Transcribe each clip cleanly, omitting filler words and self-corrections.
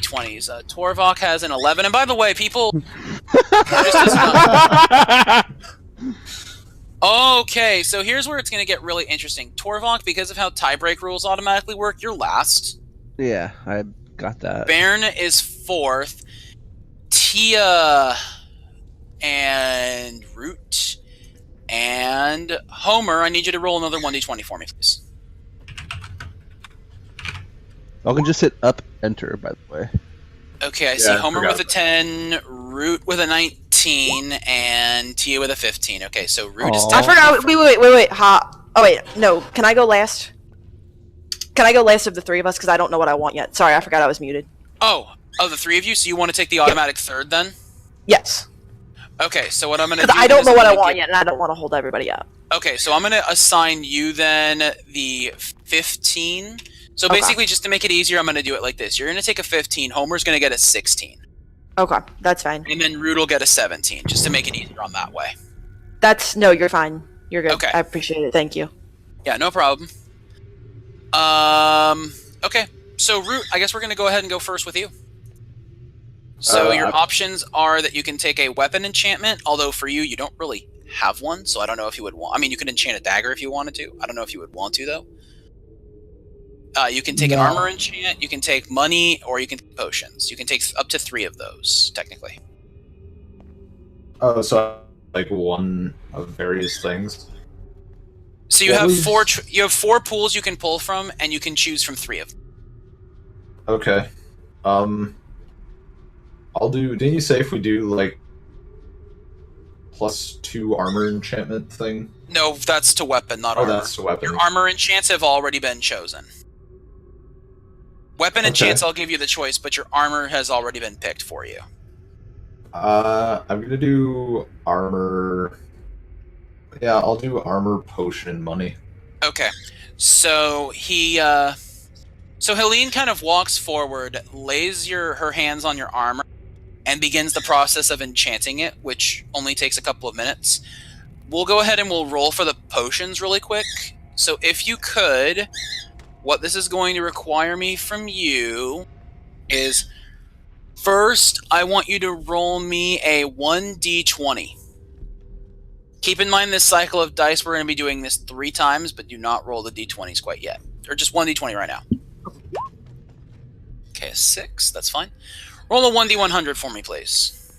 1d20s. Torvak has an 11. And by the way, people... Okay, so here's where it's going to get really interesting. Torvak, because of how tiebreak rules automatically work, you're last. Yeah, I got that. Bairn is 4th. Thia and Root and Homer, I need you to roll another 1d20 for me, please. I can just hit up enter, by the way. Okay, I see Homer with a 10, Root with a 19, and Thia with a 15. Okay, so Root is... I forgot. Wait. Oh, wait. No. Can I go last? Can I go last of the three of us? Because I don't know what I want yet. Sorry, I forgot I was muted. Oh, of the three of you? So you want to take the automatic third, then? Yes. Okay, so what I'm going to do... I don't know what I want yet, and I don't want to hold everybody up. Okay, so I'm going to assign you, then, the 15... So basically, just to make it easier, I'm going to do it like this. You're going to take a 15. Homer's going to get a 16. Okay, that's fine. And then Root will get a 17, just to make it easier on that way. No, you're fine. You're good. Okay. I appreciate it. Thank you. Yeah, no problem. Okay. So, Root, I guess we're going to go ahead and go first with you. So your options are that you can take a weapon enchantment, although for you, you don't really have one, so I don't know if you would want... I mean, you could enchant a dagger if you wanted to. I don't know if you would want to, though. You can take an armor enchant, you can take money, or you can take potions. You can take up to 3 of those, technically. Oh, so like one of various things? So you have four pools you can pull from, and you can choose from 3 of them. Okay. I'll do... Didn't you say if we do, like, +2 armor enchantment thing? No, that's to weapon, not armor. Oh, that's to weapon. Your armor enchants have already been chosen. Weapon enchants, I'll give you the choice, but your armor has already been picked for you. I'm gonna do armor... Yeah, I'll do armor, potion, money. Okay. So So Helene kind of walks forward, lays her hands on your armor, and begins the process of enchanting it, which only takes a couple of minutes. We'll go ahead and we'll roll for the potions really quick. So if you could, what this is going to require me from you is, first, I want you to roll me a 1d20. Keep in mind this cycle of dice, we're going to be doing this 3 times, but do not roll the d20s quite yet. Or just 1d20 right now. Okay, a 6, that's fine. Roll a 1d100 for me, please.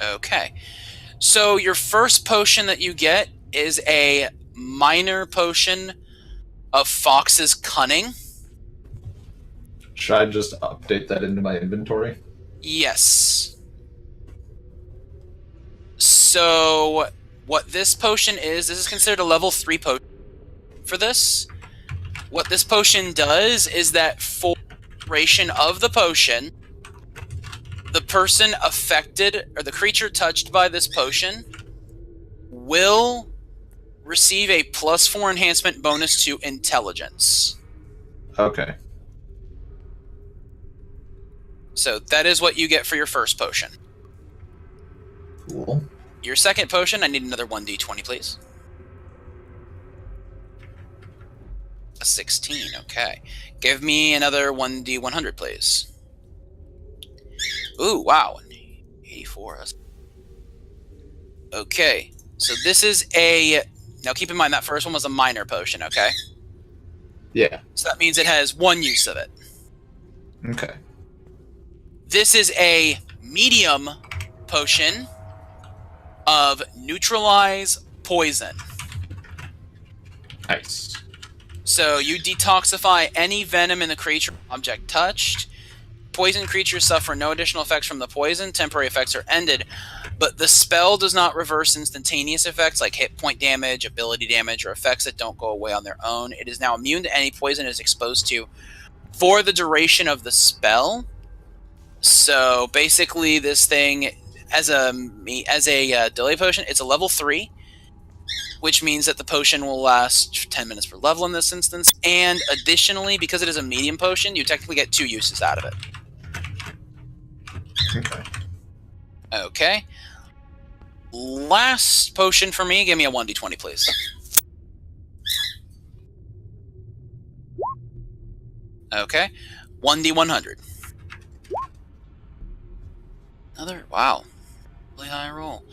Okay. So your first potion that you get is a minor potion of Fox's Cunning. Should I just update that into my inventory? Yes. So what this potion is, this is considered a level 3 potion for this. What this potion does is that for the duration of the potion, the person affected, or the creature touched by this potion, will receive a +4 enhancement bonus to intelligence. Okay. So that is what you get for your first potion. Cool. Your second potion, I need another 1d20, please. A 16, okay. Give me another 1d100, please. Ooh, wow. 84. Okay, so this is a... Now keep in mind that first one was a minor potion, okay? Yeah. So that means it has 1 use of it. Okay. This is a medium potion of Neutralize Poison. Nice. So you detoxify any venom in the creature object touched. Poison creatures suffer no additional effects from the poison. Temporary effects are ended. But the spell does not reverse instantaneous effects like hit point damage, ability damage, or effects that don't go away on their own. It is now immune to any poison it is exposed to for the duration of the spell. So basically this thing, as a delay potion, it's a level 3. Which means that the potion will last 10 minutes per level in this instance. And additionally, because it is a medium potion, you technically get 2 uses out of it. Okay. Okay. Last potion for me, give me a 1d20, please. Okay. 1d100. Wow. Really high roll.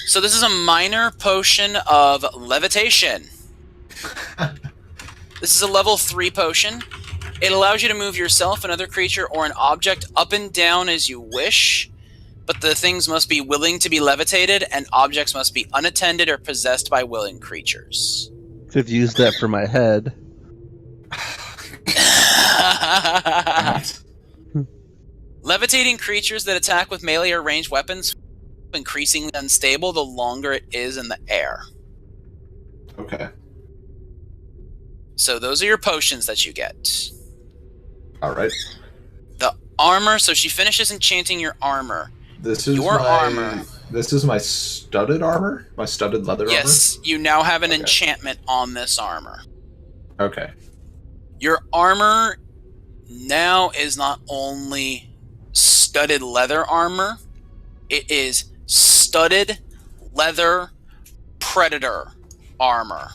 So this is a minor potion of levitation. This is a level 3 potion. It allows you to move yourself, another creature, or an object up and down as you wish, but the things must be willing to be levitated, and objects must be unattended or possessed by willing creatures. Could have used that for my head. Levitating creatures that attack with melee or ranged weapons increasingly unstable the longer it is in the air. Okay. So those are your potions that you get. All right. The armor, so she finishes enchanting your armor. This is Your my armor. This is my studded armor? My studded leather Yes, you now have an Okay. enchantment on this armor. armor? Okay. Your armor now is not only studded leather armor, it is studded leather predator armor.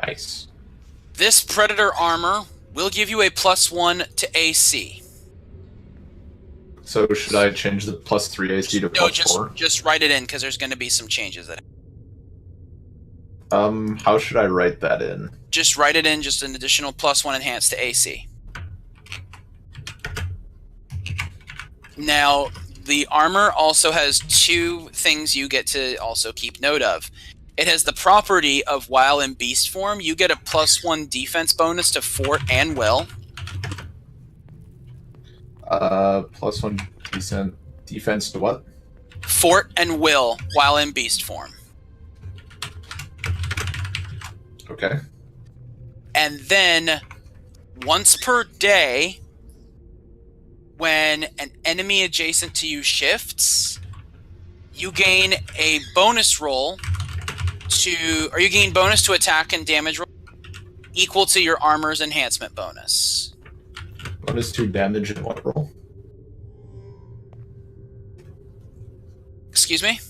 Nice. This predator armor will give you a +1 to AC. So should I change the +3 AC to No, +4? just write it in because there's going to be some changes. How should I write that in? Just write it in, just an additional +1 enhanced to AC. Now, the armor also has 2 things you get to also keep note of. It has the property of while in beast form, you get a +1 defense bonus to fort and will. +1 decent defense to what? Fort and will while in beast form. Okay. And then, once per day, when an enemy adjacent to you shifts, you gain a bonus roll or you gain bonus to attack and damage roll equal to your armor's enhancement bonus. Bonus 2 damage in what roll? Excuse me?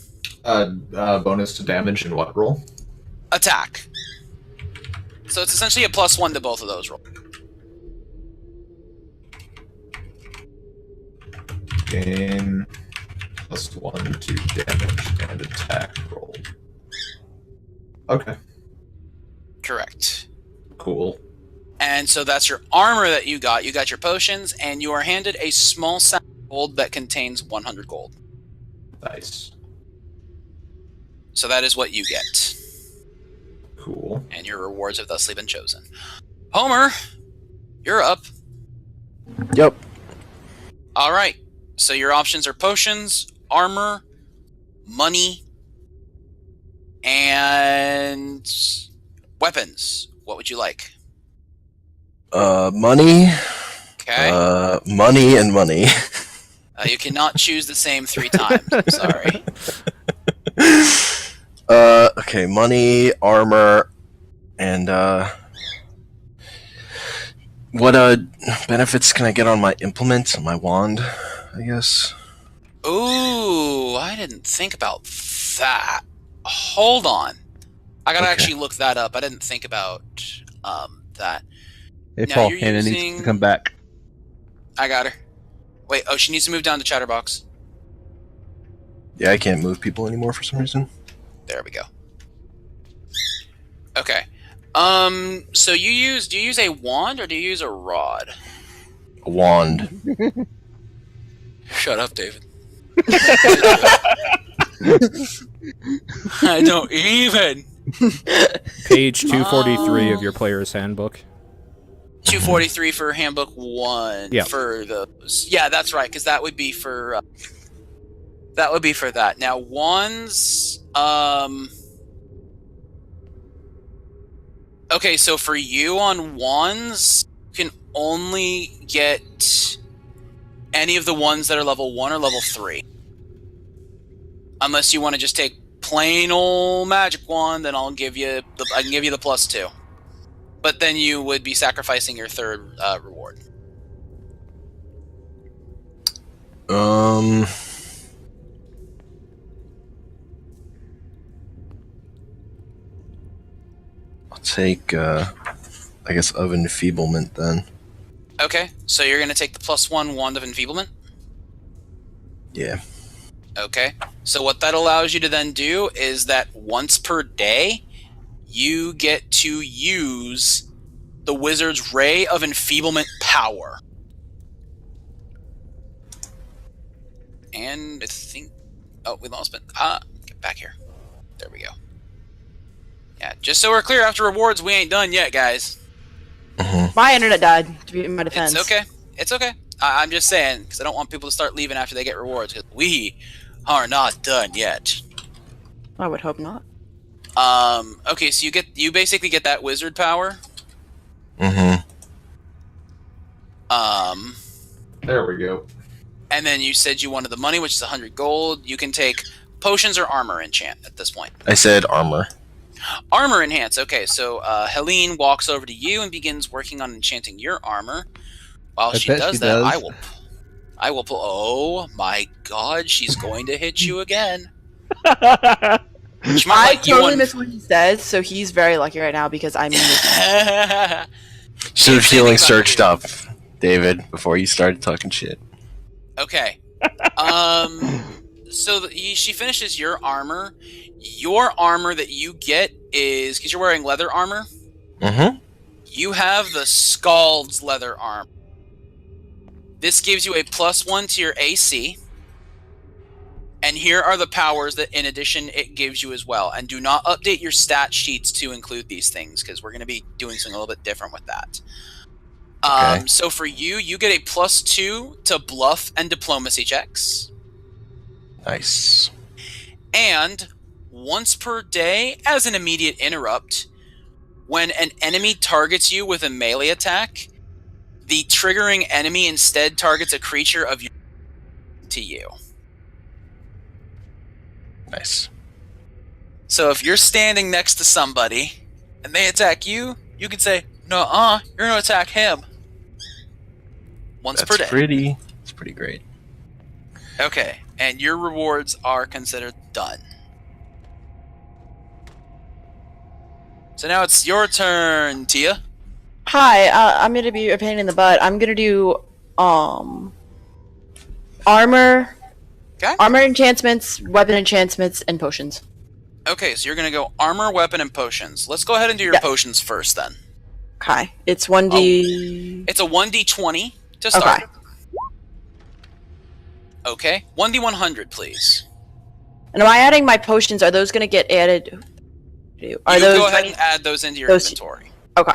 Bonus to damage in what roll? Attack. So it's essentially a +1 to both of those rolls. Gain +1 to damage and attack roll. Okay. Correct. Cool. And so that's your armor that you got. You got your potions, and you are handed a small sack of gold that contains 100 gold. Nice. So that is what you get. Cool. And your rewards have thusly been chosen. Homer, you're up. Yep. All right. So your options are potions, armor, money, and weapons. What would you like? Money. Okay. Money and money. You cannot choose the same 3 times. I'm sorry. Okay, money, armor, and what benefits can I get on my implement, on my wand, I guess? Ooh, I didn't think about that. Hold on. I gotta Okay. actually look that up. I didn't think about that. Hey, Now Paul, you're Hannah needs using- to come back. I got her. Wait, oh, she needs to move down to Chatterbox. Yeah, I can't move people anymore for some reason. There we go. Okay. So do you use a wand or do you use a rod? A wand. Shut up, David. I don't even. Page 243 of your player's handbook. 243 for handbook 1. Yeah. For those. Yeah, that's right, because that would be for that. Now wands. Okay, so for you on wands, you can only get any of the ones that are level 1 or level 3. Unless you want to just take plain old magic wand, then I can give you the +2. But then you would be sacrificing your 3rd reward. I'll take a I guess, of enfeeblement then. Okay, so you're going to take the +1 Wand of Enfeeblement? Yeah. Okay, so what that allows you to then do is that once per day, you get to use the wizard's Ray of Enfeeblement power. And I think... Oh, we lost it. Get back here. There we go. Yeah, just so we're clear, after rewards, we ain't done yet, guys. My internet died, to be in my defense. It's okay. It's okay. I'm just saying, because I don't want people to start leaving after they get rewards, because we are not done yet. I would hope not. Okay, so you basically get that wizard power. Mm-hmm. There we go. And then you said you wanted the money, which is 100 gold. You can take potions or armor enchant at this point. I said armor. Armor enhance. Okay, so Helene walks over to you and begins working on enchanting your armor. While she does that, I will pull. Oh my God, she's going to hit you again. I totally miss what he says, so he's very lucky right now because I'm in this. Should have healing searched up, David, before you started talking shit. Okay. So she finishes your armor. Your armor that you get is, because you're wearing leather armor, you have the Scald's leather armor. This gives you a +1 to your AC. And here are the powers that, in addition, it gives you as well. And do not update your stat sheets to include these things, because we're going to be doing something a little bit different with that. Okay. So for you get a +2 to bluff and diplomacy checks. Nice. And once per day, as an immediate interrupt, when an enemy targets you with a melee attack, the triggering enemy instead targets a creature of your to you. Nice. So if you're standing next to somebody and they attack you, you can say, "Nuh-uh, you're going to attack him." Once per day. It's pretty great. Okay, and your rewards are considered done. So now it's your turn, Thia. Hi, I'm gonna be a pain in the butt. I'm gonna do armor, Okay. armor enchantments, weapon enchantments, and potions. Okay, so you're going to go armor, weapon, and potions. Let's go ahead and do your potions first, then. Okay, it's 1d. It's a 1d20 to start. Okay, 1d100, please. And am I adding my potions? Are those gonna get added? Are those? Go ahead and add those into your inventory. Okay.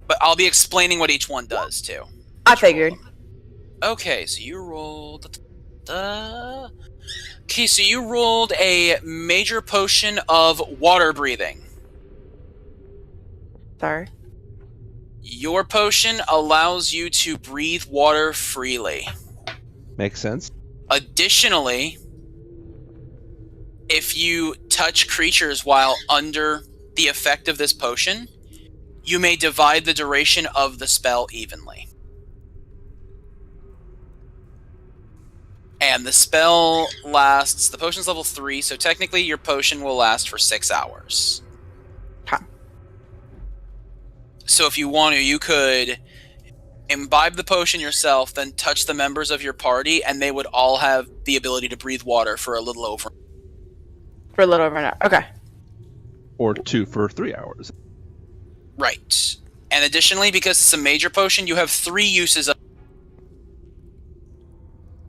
But I'll be explaining what each one does, too. I figured. Okay, so you rolled... Okay, so you rolled a major potion of water breathing. Sorry. Your potion allows you to breathe water freely. Makes sense. Additionally, if you touch creatures while under the effect of this potion, you may divide the duration of the spell evenly. And the spell lasts... The potion's level 3, so technically your potion will last for 6 hours. Okay. So if you want to, you could imbibe the potion yourself, then touch the members of your party, and they would all have the ability to breathe water for a little over... For a little over an hour. Okay. Or 2 for 3 hours. Right. And additionally, because it's a major potion, you have 3 uses of...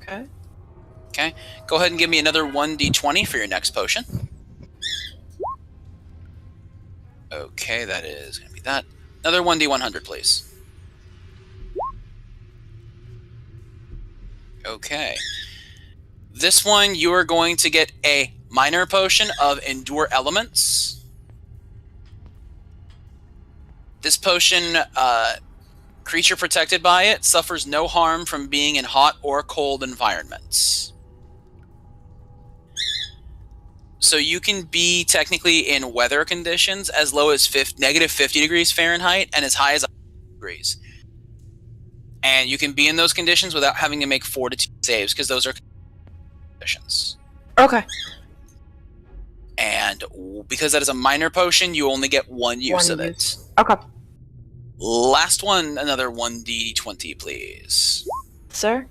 Okay. Okay. Go ahead and give me another 1d20 for your next potion. Okay, that is going to be that. Another 1d100, please. Okay. This one, you are going to get a minor potion of Endure Elements. This potion, creature protected by it suffers no harm from being in hot or cold environments. So you can be technically in weather conditions as low as negative 50 degrees Fahrenheit and as high as 100 degrees. And you can be in those conditions without having to make fortitude saves, because those are conditions. Okay. And because that is a minor potion, you only get one use of it. Okay. Last one, another 1d20, please. Sir?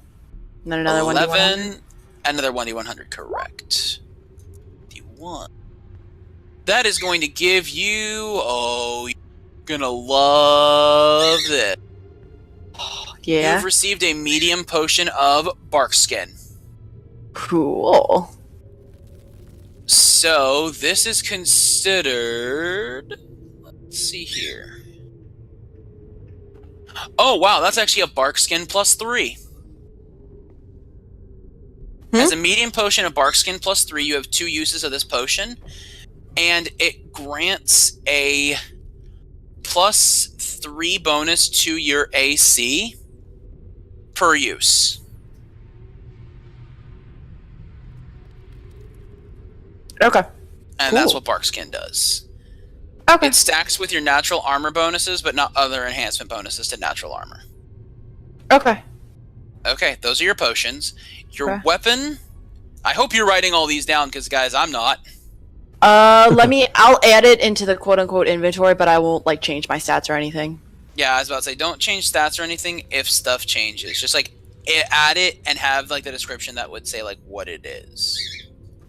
And then another 11, another 1d100, correct. D1. That is going to give you... Oh, you're gonna love this. Yeah. You've received a medium potion of bark skin. Cool. So, this is considered... Let's see here. Oh, wow, that's actually a bark skin plus 3. As a medium potion of bark skin plus 3, you have 2 uses of this potion, and it grants a plus 3 bonus to your AC per use. Okay. And Cool. that's what bark skin does. Okay. It stacks with your natural armor bonuses, but not other enhancement bonuses to natural armor. Okay. Okay, those are your potions. Your Okay. weapon... I hope you're writing all these down, because, guys, I'm not. I'll add it into the quote-unquote inventory, but I won't, like, change my stats or anything. Yeah, I was about to say, don't change stats or anything if stuff changes. Just, like, add it and have, like, the description that would say, like, what it is.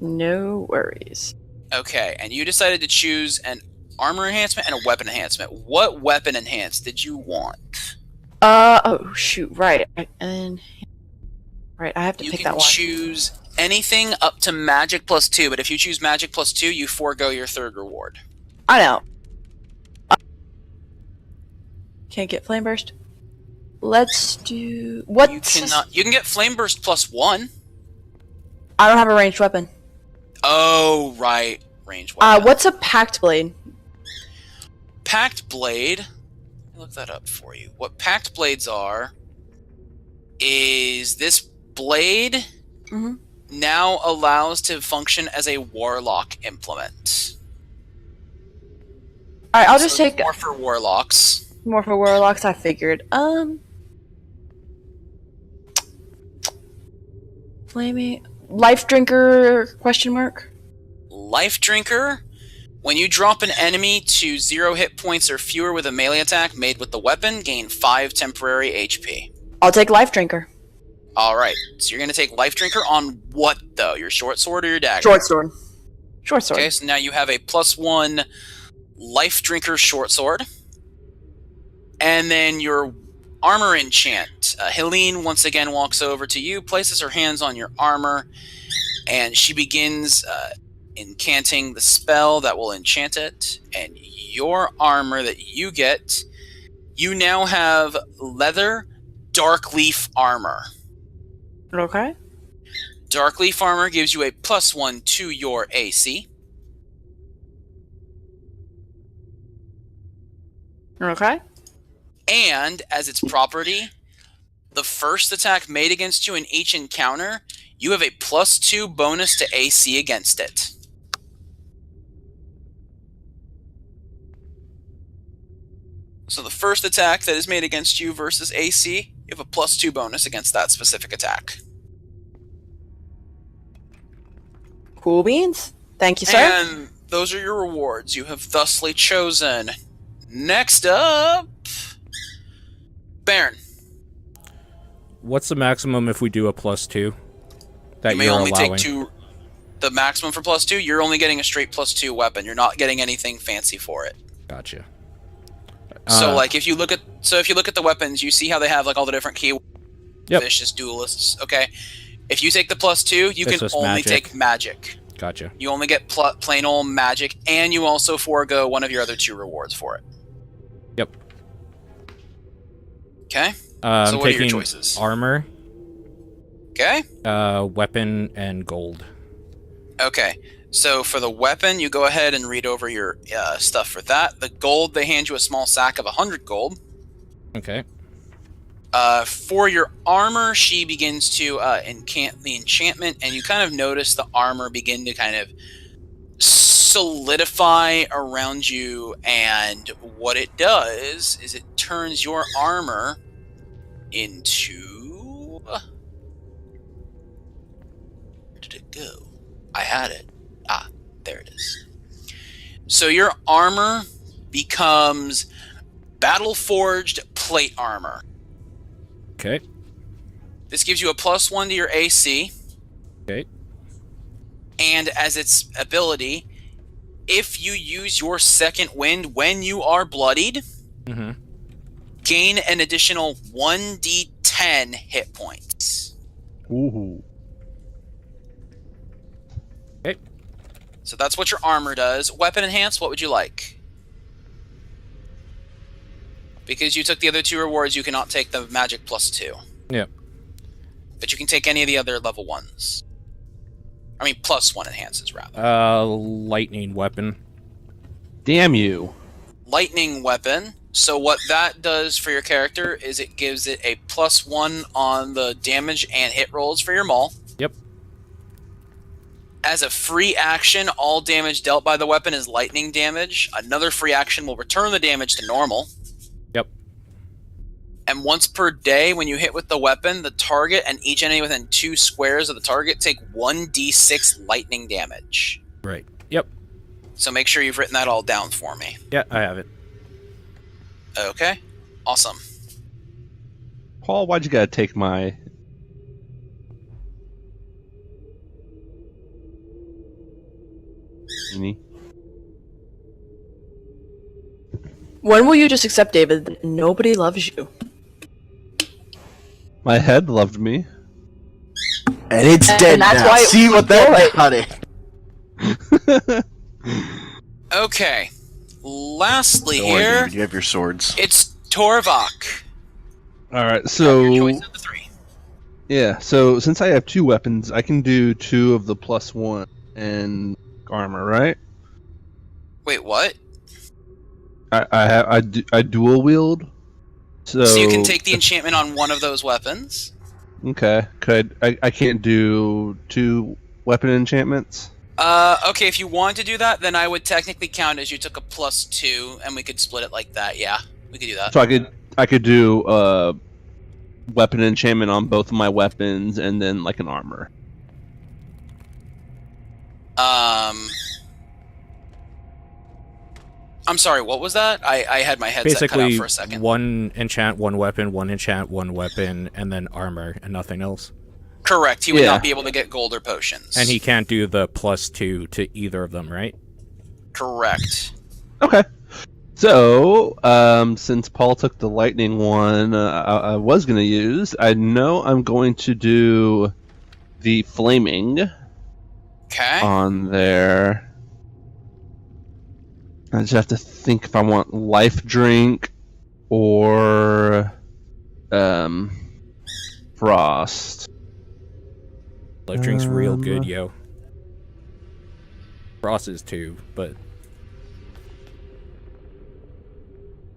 No worries. Okay, and you decided to choose an armor enhancement and a weapon enhancement. What weapon enhance did you want? Oh, shoot, right. And... Right, I have to You pick can that one. choose anything up to magic plus 2, but if you choose magic plus 2, you forego your third reward. I know. Can't get flame burst. Let's do... What? You cannot. You can get flame burst plus 1. I don't have a ranged weapon. Oh, right. Range weapon. What's a packed blade? Packed blade. Let me look that up for you. What packed blades are is this blade now allows to function as a warlock implement. Alright, I'll just So take more for warlocks. more for warlocks, I figured. Flaming... Life drinker, question mark? Life drinker. When you drop an enemy to 0 hit points or fewer with a melee attack made with the weapon, gain 5 temporary HP. I'll take life drinker. Alright, so you're going to take life drinker on what, though? Your short sword or your dagger? Short sword. Short sword. Okay, so now you have a +1 life drinker short sword. And then your armor enchant. Helene once again walks over to you, places her hands on your armor, and she begins incanting the spell that will enchant it. And your armor that you get, you now have leather dark leaf armor. Okay. Dark leaf armor gives you a +1 to your AC. Okay. And, as its property, the first attack made against you in each encounter, you have a +2 bonus to AC against it. So the first attack that is made against you versus AC, you have a +2 bonus against that specific attack. Cool beans. Thank you, sir. And those are your rewards. You have thusly chosen. Next up... Baron. What's the maximum if we do a +2? That You may you're only allowing? take 2... The maximum for +2, you're only getting a straight +2 weapon. You're not getting anything fancy for it. Gotcha. So, like, if you look at the weapons, you see how they have like all the different key Yep. vicious duelists. Okay, if you take the +2, you It's can just only magic. take magic. Gotcha. You only get plain old magic, and you also forego one of your other 2 rewards for it. Yep. Okay. I'm what are your taking choices? armor, Okay. weapon, and gold. Okay. So for the weapon, you go ahead and read over your stuff for that. The gold, they hand you a small sack of 100 gold. Okay. For your armor, she begins to incant the enchantment, and you kind of notice the armor begin to kind of solidify around you, and what it does is it turns your armor into... Where did it go? I had it. Ah, there it is. So your armor becomes Battle Forged Plate Armor. Okay. This gives you a +1 to your AC, Okay. and as its ability, if you use your second wind when you are bloodied, Mm-hmm. gain an additional 1d10 hit points. Ooh. Okay. So that's what your armor does. Weapon enhance, what would you like? Because you took the other 2 rewards, you cannot take the magic +2. Yep. But you can take any of the other level 1s. I mean, +1 enhances, rather. Lightning weapon. Damn you. Lightning weapon. So what that does for your character is it gives it a +1 on the damage and hit rolls for your maul. Yep. As a free action, all damage dealt by the weapon is lightning damage. Another free action will return the damage to normal. Yep. And once per day, when you hit with the weapon, the target and each enemy within 2 squares of the target take 1d6 lightning damage. Right. Yep. So make sure you've written that all down for me. Yeah, I have it. Okay. Awesome. Paul, why'd you gotta take my... When will you just accept, David, that nobody loves you? My head loved me. And it's And dead that's now. why it See what that got it. Okay. Lastly Don't worry, here, David, you have your swords. it's Torvak. Alright, Your so... choice of the 3. Yeah, so since I have 2 weapons, I can do 2 of the +1 and armor, right? Wait, what? I dual wield. So you can take the enchantment on one of those weapons. Okay. I can't do 2 weapon enchantments? Okay, if you want to do that, then I would technically count as you took a +2, and we could split it like that. Yeah, we could do that. So I could do weapon enchantment on both of my weapons and then like an armor. I'm sorry, what was that? I had my headset cut out Basically, for a second. 1 enchant, 1 weapon, 1 enchant, 1 weapon, and then armor, and nothing else. Correct, he would Yeah. not be able to get gold or potions. And he can't do the +2 to either of them, right? Correct. Okay. So, since Paul took the lightning one, I was going to use, I know I'm going to do the flaming Okay. on there. I just have to think if I want life drink or frost. Life drink's real good, yo. Frost is too, but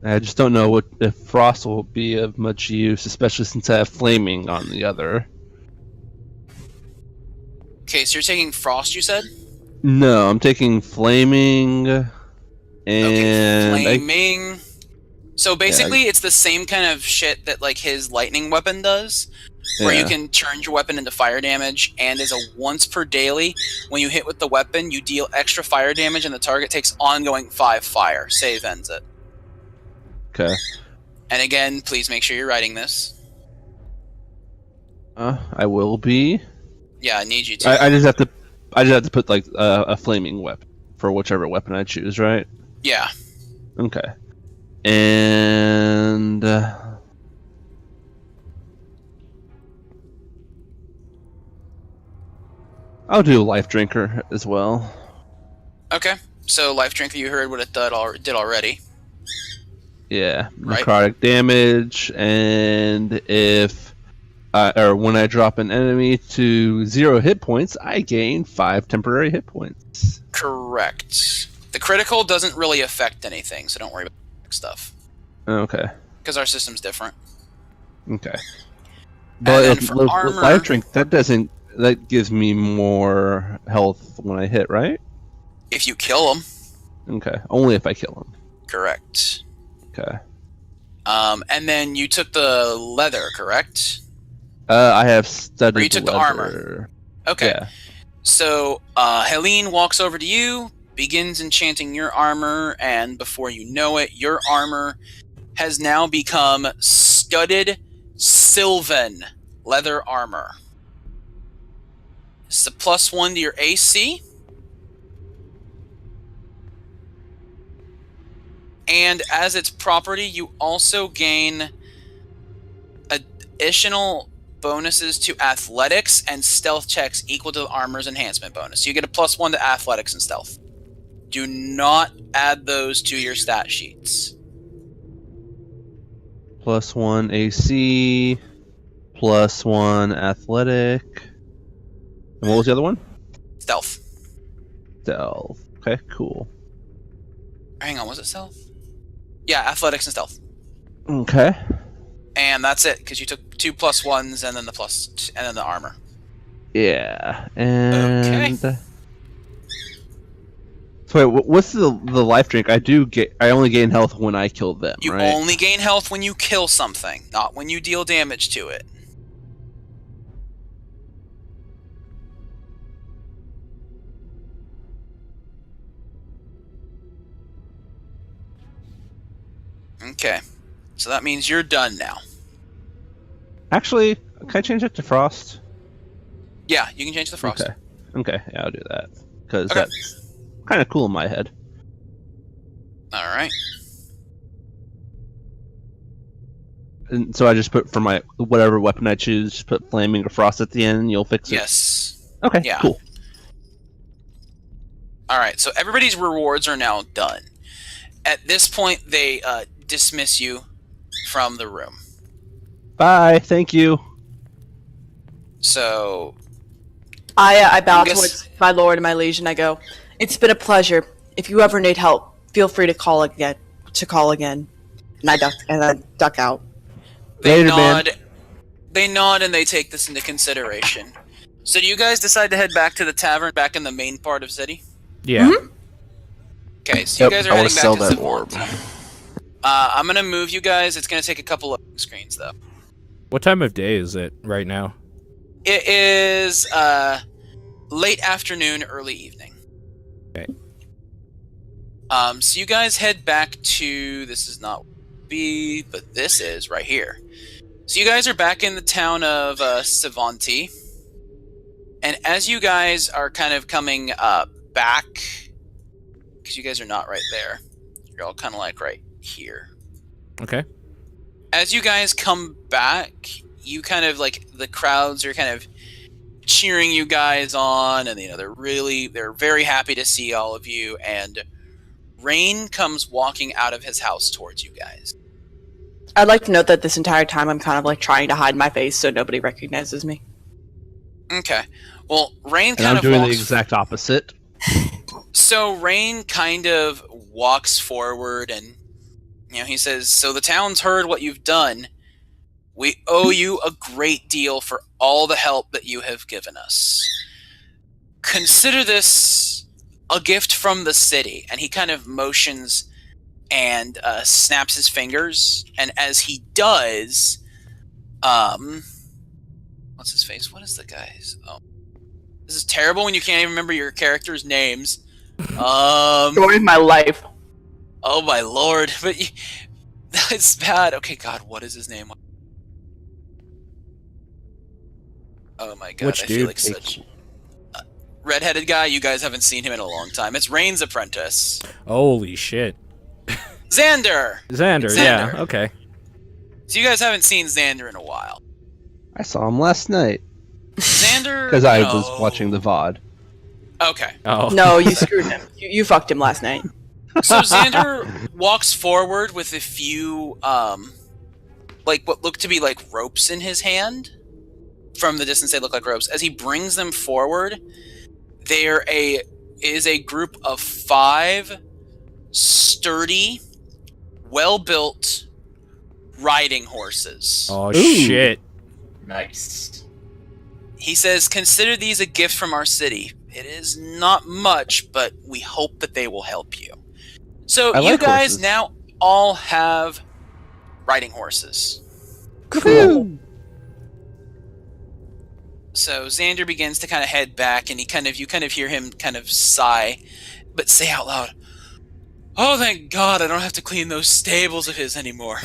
I just don't know if frost will be of much use, especially since I have flaming on the other. Okay, so you're taking frost, you said? No, I'm taking flaming and Okay, flaming. So basically, it's the same kind of shit that like his lightning weapon does, where you can turn your weapon into fire damage, and as a once per daily, when you hit with the weapon, you deal extra fire damage, and the target takes ongoing 5 fire. Save ends it. Okay. And again, please make sure you're writing this. I will be. Yeah, I need you to. I just have to put like a flaming weapon for whichever weapon I choose, right? Yeah. Okay. And I'll do a life drinker as well. Okay. So life drink, you heard what it did already. Yeah, Right. necrotic damage, and if or when I drop an enemy to 0 hit points, I gain 5 temporary hit points. Correct. The critical doesn't really affect anything, so don't worry about stuff. Okay. Because our system's different. Okay. But then if for with armor- life drink, that gives me more health when I hit, right? If you kill them. Okay. Only if I kill him. Correct. Okay. And then you took the leather, correct? I have studied. Or you took the armor. leather. Okay. Yeah. So, Helene walks over to you, begins enchanting your armor, and before you know it, your armor has now become studded Sylvan leather armor. It's a +1 to your AC. And as its property, you also gain additional bonuses to athletics and stealth checks equal to the armor's enhancement bonus. So you get a +1 to athletics and stealth. Do not add those to your stat sheets. +1 AC, +1 athletic. And what was the other one? Stealth. Stealth. Okay, cool. Hang on, was it stealth? Yeah, athletics and stealth. Okay. And that's it, because you took 2 +1s and then the armor. Yeah, and Okay. So wait, what's the life drink? I only gain health when I kill them, You right? only gain health when you kill something, not when you deal damage to it. Okay, so that means you're done now. Actually, can I change it to frost? Yeah, you can change the frost. Okay. Okay, yeah, I'll do that because Okay. that's kind of cool in my head. All right. And so I just put for my whatever weapon I choose, just put flaming or frost at the end, and you'll fix it. Yes. Okay. Yeah. Cool. All right. So everybody's rewards are now done. At this point, they dismiss you from the room. Bye. Thank you. So I bow I guess- towards my lord and my liege, and I go, "It's been a pleasure. If you ever need help, feel free to call again." And I duck out. they Later, man. nod. They nod and they take this into consideration. So do you guys decide to head back to the tavern back in the main part of city? Yeah. Okay, so Yep, you guys are I want heading to sell back to that orb. Savant. I'm gonna move you guys. It's gonna take a couple of screens though. What time of day is it right now? It is late afternoon, early evening. Okay. So you guys head back to, this is not B, but this is right here. So you guys are back in the town of Savanti, and as you guys are kind of coming back, because you guys are not right there, you're all kind of like right here. Okay. As you guys come back, you kind of like, the crowds are kind of cheering you guys on, and they're very happy to see all of you, and Rain comes walking out of his house towards you guys. I'd like to note that this entire time I'm kind of like trying to hide my face so nobody recognizes me. Okay. Well, Rain And kind I'm of doing the walks. exact opposite. So Rain kind of walks forward, and he says, "So the town's heard what you've done. We owe you a great deal for all the help that you have given us. Consider this a gift from the city." And he kind of motions and snaps his fingers. And as he does, what's his face? What is the guy's? Oh, this is terrible when you can't even remember your characters' names. Story of my life. Oh my lord! But it's bad. Okay, God, what is his name? Oh my God! Which I feel dude? like such redheaded guy. You guys haven't seen him in a long time. It's Rain's apprentice, Holy shit. Xander. Xander, Xander. yeah, okay. So you guys haven't seen Xander in a while. I saw him last night Xander, because I no. was watching the VOD. Okay, Oh. No, you screwed him. You fucked him last night. so Xander walks forward with a few, like what look to be like ropes in his hand. From the distance, they look like ropes. As he brings them forward, there is a group of 5 sturdy, well-built riding horses. Oh, Ooh. shit. Nice. He says, "Consider these a gift from our city. It is not much, but we hope that they will help you." So I you like guys horses. now all have riding horses. Cool. So Xander begins to kind of head back, and you kind of hear him kind of sigh, but say out loud, Oh, thank God I don't have to clean those stables of his anymore.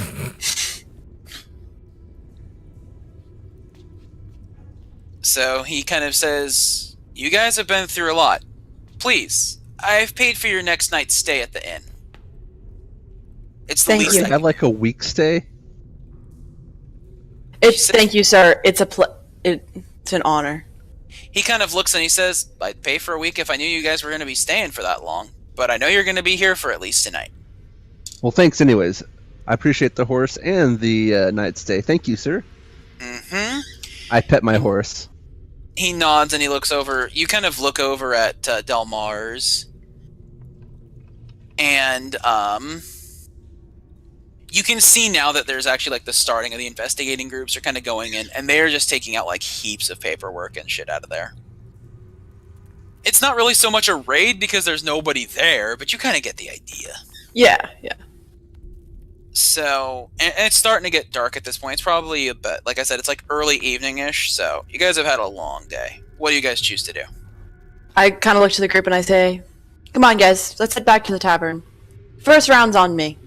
So he kind of says, you guys have been through a lot. Please, I've paid for your next night's stay at the inn. It's the Thank least you. I Have can like a week stay. Thank you, sir. It's an honor. He kind of looks and he says, I'd pay for a week if I knew you guys were going to be staying for that long, but I know you're going to be here for at least tonight. Well, thanks anyways. I appreciate the horse and the night stay. Thank you, sir. Mm-hmm. I pet my horse. He nods and he looks over. You kind of look over at Del Mar's, and you can see now that there's actually like the starting of the investigating groups are kind of going in, and they're just taking out like heaps of paperwork and shit out of there. It's not really so much a raid because there's nobody there, but you kind of get the idea. Yeah. So, and it's starting to get dark at this point. It's probably a bit, like I said, it's like early evening-ish, so you guys have had a long day. What do you guys choose to do? I kind of look to the group and I say, come on, guys. Let's head back to the tavern. First round's on me.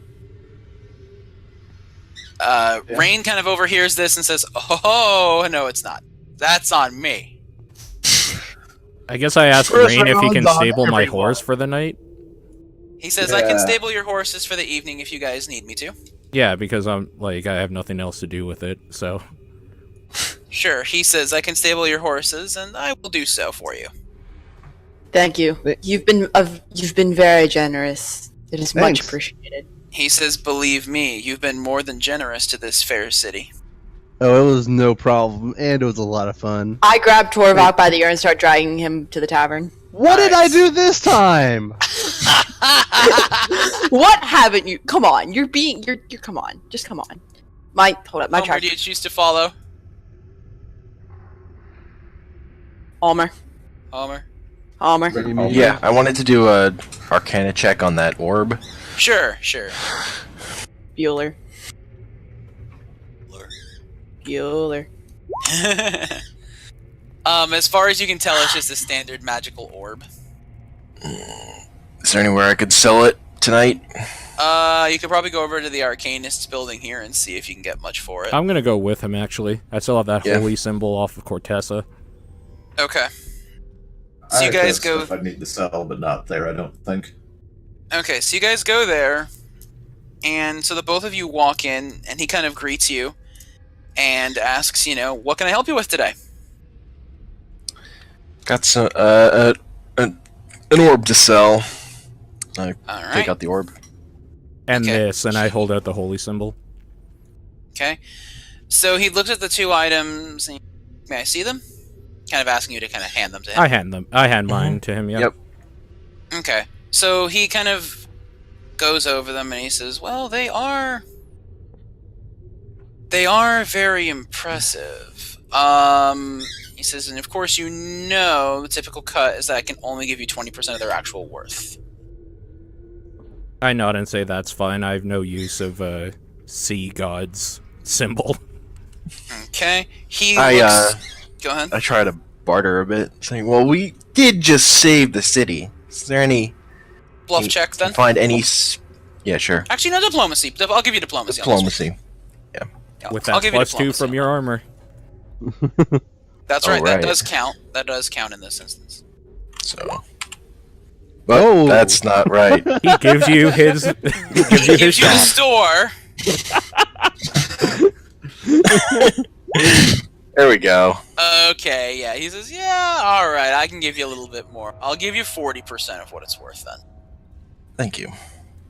Rain kind of overhears this and says, oh, no, it's not. That's on me. I guess I asked First Rain if he can round's on stable my everyone. horse for the night. He says, I can Yeah. stable your horses for the evening if you guys need me to. Yeah, because I have nothing else to do with it. So Sure, he says, I can stable your horses, and I will do so for you. Thank you. You've been very generous. It is much Thanks. appreciated. He says, believe me, you've been more than generous to this fair city. Oh, it was no problem, and it was a lot of fun. I grab Torvak by the ear and start dragging him to the tavern. What did I Nice. do this time? What haven't you? Come on, you're come on, just come on. Hold up, my Homer, track. do you choose to follow? Almer. Homer? Yeah, I wanted to do a Arcana check on that orb. Sure. Bueller. As far as you can tell, it's just a standard magical orb. Is there anywhere I could sell it tonight? You could probably go over to the Arcanist's building here and see if you can get much for it. I'm gonna go with him. Actually, I still have that Yeah. holy symbol off of Cortessa. Okay. So I you have guys that go. stuff I need to sell, but not there, I don't think. Okay, so you guys go there, and so the both of you walk in, and he kind of greets you and asks, what can I help you with today? Got some an orb to sell. I All right. take out the orb. And Okay. this, and I hold out the holy symbol. Okay. So he looks at the two items. And, may I see them? Kind of asking you to kind of hand them to him. I hand mine to him. Yep. Okay. So he kind of goes over them and he says, well, they are very impressive. He says, and of course the typical cut is that I can only give you 20% of their actual worth. I nod and say that's fine. I have no use of sea god's symbol. Okay. He I looks... Go ahead. I try to barter a bit, saying, "Well, we did just save the city. Is there any Bluff check then. find any? Yeah, sure. Actually, no, diplomacy. I'll give you diplomacy. Diplomacy. Yeah, With I'll that give you +2 diplomacy. from your armor. That's right. That Alright. does count. That does count in this instance. So, but Oh. that's not right. He gives you his. He gives you He gives his you the shop. store. There we go. Okay, yeah. He says, yeah, all right. I can give you a little bit more. I'll give you 40% of what it's worth then. Thank you.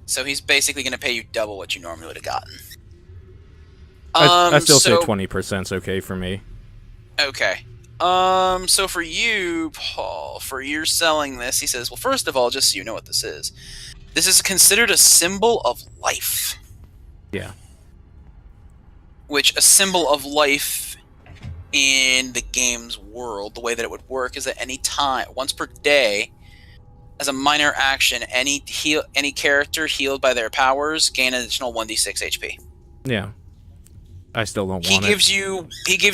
So he's basically going to pay you double what you normally would have gotten. I still say so- 20%'s okay for me. Okay. So for you, Paul, for your selling this, he says, well, first of all, just so you know what this is considered a symbol of life. Yeah. Which a symbol of life in the game's world, the way that it would work is that any time, once per day, as a minor action, any character healed by their powers gain an additional 1d6 HP. Yeah. I still don't He want gives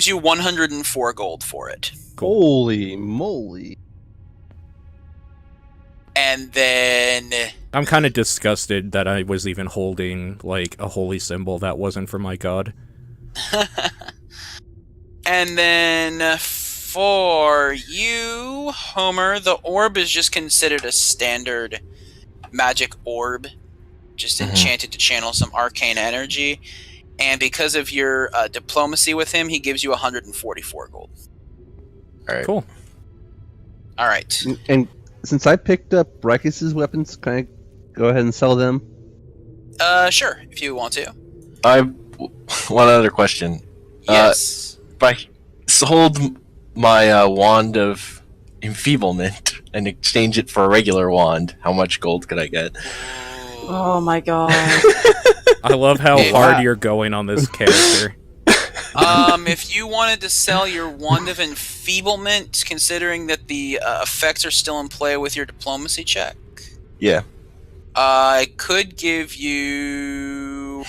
you 104 gold for it. Holy moly! And then... I'm kind of disgusted that I was even holding, like, a holy symbol that wasn't for my god. And then for you, Homer, the orb is just considered a standard magic orb, just enchanted to channel some arcane energy. And because of your diplomacy with him, he gives you 144 gold. All right. Cool. All right. And since I picked up Rikus' weapons, can I go ahead and sell them? Sure, if you want to. One other question. Yes. If I sold my wand of enfeeblement and exchange it for a regular wand, how much gold could I get? Oh my god. I love how Yeah. hard you're going on this character. If you wanted to sell your Wand of Enfeeblement, considering that the effects are still in play with your diplomacy check, Yeah. I could give you...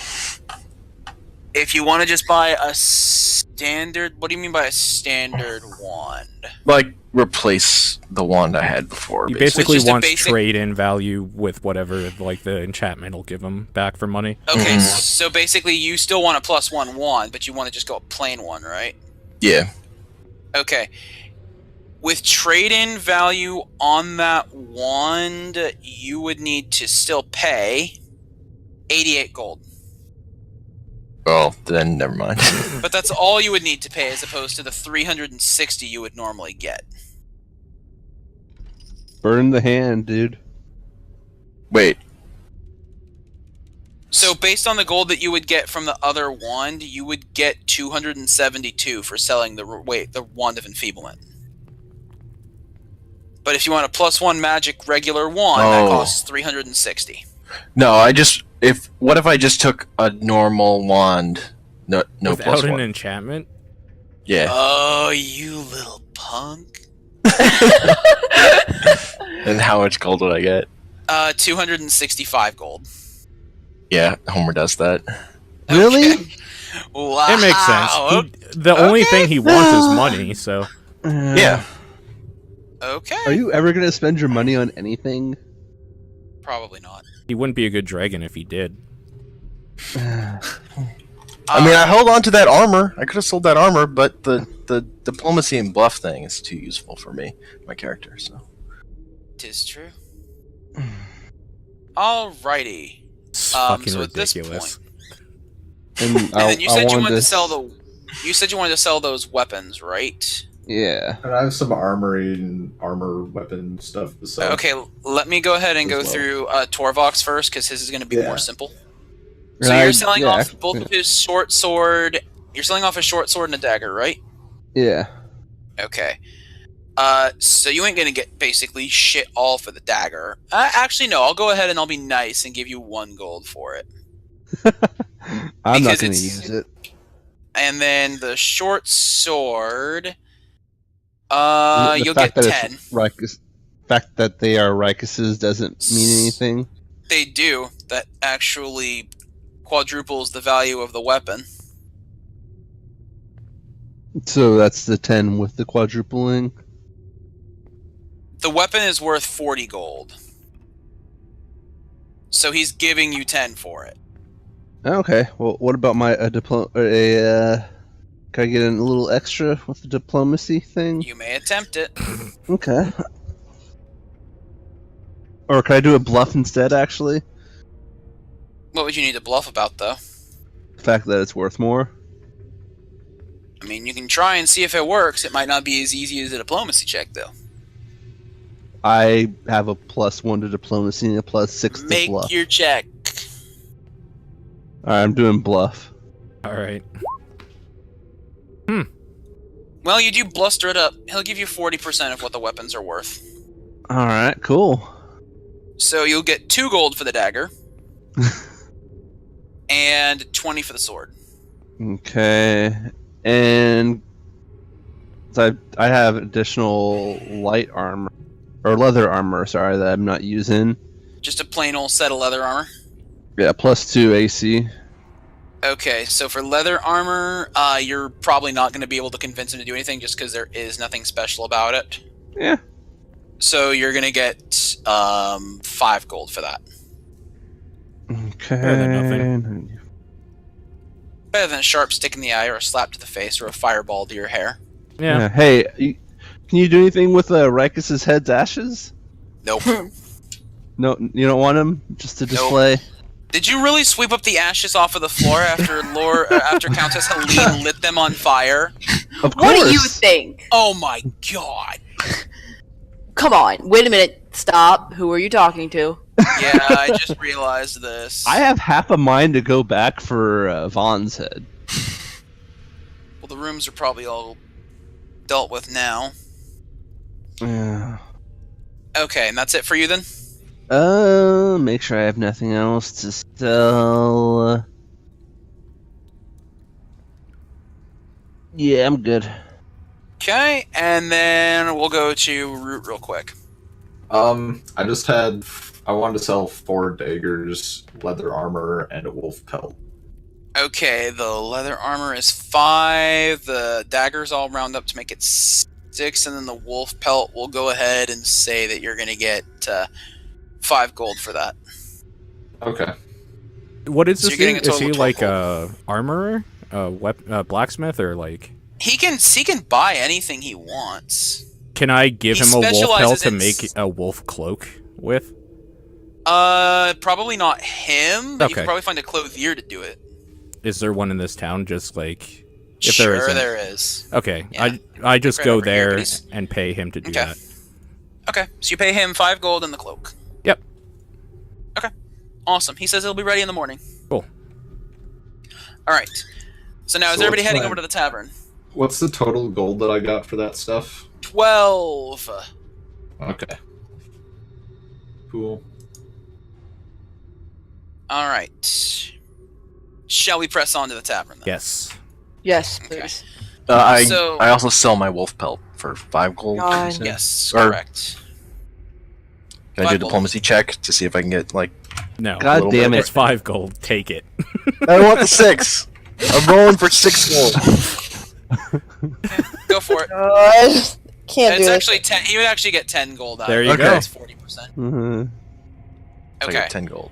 If you want to just buy a standard... What do you mean by a standard wand? Like, replace the wand I had before. You basically. basically just a want basic- trade-in value with whatever, like, the enchantment will give him back for money. Okay, Mhm. so basically you still want a +1 wand, but you want to just go a plain one, right? Yeah. Okay. With trade-in value on that wand, you would need to still pay 88 gold. Well, then never mind. But that's all you would need to pay as opposed to the 360 you would normally get. Burn the hand, dude. Wait. So based on the gold that you would get from the other wand, you would get 272 for selling the Wand of Enfeeblement. But if you want a +1 magic regular wand, that Oh. costs 360. No, what if I just took a normal wand? No Without plus an one. enchantment? Yeah. Oh, you little punk. And how much gold would I get? 265 gold. Yeah, Homer does that. Really? Okay. Wow. It makes sense. The only thing he wants is money, so... Yeah. Okay. Are you ever gonna spend your money on anything? Probably not. He wouldn't be a good dragon if he did. I mean, I held on to that armor. I could have sold that armor, but the diplomacy and bluff thing is too useful for me, my character. So. Tis true. Alrighty. It's fucking so at this ridiculous. point, And, and then you said you wanted to s- sell the. You said you wanted to sell those weapons, right? Yeah. And I have some armory and armor weapon stuff to sell. Okay, let me go ahead and As go well. through Torvak's first, because his is going to be Yeah. more simple. And So you're selling yeah, off both of his short sword. You're selling off a short sword and a dagger, right? Yeah. Okay. So you ain't gonna get basically shit all for the dagger. Actually, no. I'll go ahead and I'll be nice and give you 1 gold for it. I'm not Because gonna it's- use it. And then the short sword, The you'll fact get that 10. it's Rikus, fact that they are Rikuses doesn't mean anything. They do. That actually quadruples the value of the weapon. So that's the 10 with the quadrupling. The weapon is worth 40 gold. So he's giving you 10 for it. Okay. Well, what about my can I get in a little extra with the diplomacy thing? You may attempt it. Okay. Or can I do a bluff instead? Actually, What would you need to bluff about, though? the fact that it's worth more. I mean, you can try and see if it works. It might not be as easy as a diplomacy check, though. I have a +1 to diplomacy and a +6 to Make bluff. your check. Alright, I'm doing bluff. Alright. Well, you do bluster it up. He'll give you 40% of what the weapons are worth. Alright, cool. So you'll get 2 gold for the dagger. And 20 for the sword. Okay. And so I have additional light armor. Or leather armor, sorry, that I'm not using. Just a plain old set of leather armor. Yeah, +2 AC. Okay, so for leather armor, you're probably not going to be able to convince him to do anything just because there is nothing special about it. Yeah. So you're gonna get 5 gold for that. Okay. Better than nothing. Better than a sharp stick in the eye or a slap to the face or a fireball to your hair. Yeah. Hey, can you do anything with Rikus's head's ashes? Nope. No, you don't want him just to display. Did you really sweep up the ashes off of the floor after after Countess Helene lit them on fire? Of course. What do you think? Oh my god. Come on, wait a minute. Stop. Who are you talking to? Yeah, I just realized this. I have half a mind to go back for Vaughn's head. Well, the rooms are probably all dealt with now. Yeah. Okay, and that's it for you then? Make sure I have nothing else to sell. Yeah, I'm good. Okay, and then we'll go to Root real quick. I wanted to sell 4 daggers, leather armor, and a wolf pelt. Okay, the leather armor is 5, the daggers all round up to make it 6, and then the wolf pelt, we'll go ahead and say that you're going to get 5 gold for that. Okay. What is So this you're getting thing? a Is total he of like 12 a armorer, blacksmith, or like? He can buy anything he wants. Can I give He him a wolf pelt specializes to in make a wolf cloak with? Probably not him, but you Okay. can probably find a clothier to do it. Is there one in this town? Just like if Sure, there isn't. there is. Okay, Yeah. I just Right go over here, there buddies. and pay him to do Okay. that. Okay, so you pay him 5 gold and the cloak. Yep. Okay, awesome. He says he'll be ready in the morning. Cool. All right. So now is So everybody what's heading that? over to the tavern? What's the total gold that I got for that stuff? 12. Okay. Cool. All right. Shall we press on to the tavern then? Yes. Yes, Okay. please. I So- I also sell my wolf pelt for 5 gold. God. you said? Yes, Or- correct. Can I do 5 a gold. diplomacy check to see if I can get like? No. God little damn bit. It's 5 gold. Take it. I want the 6. I'm rolling for 6 gold. Go for it. God. Can't It's do actually 10. He would actually get 10 gold out There of you it. go. It's 40%. Mm-hmm. So I Okay. get 10 gold.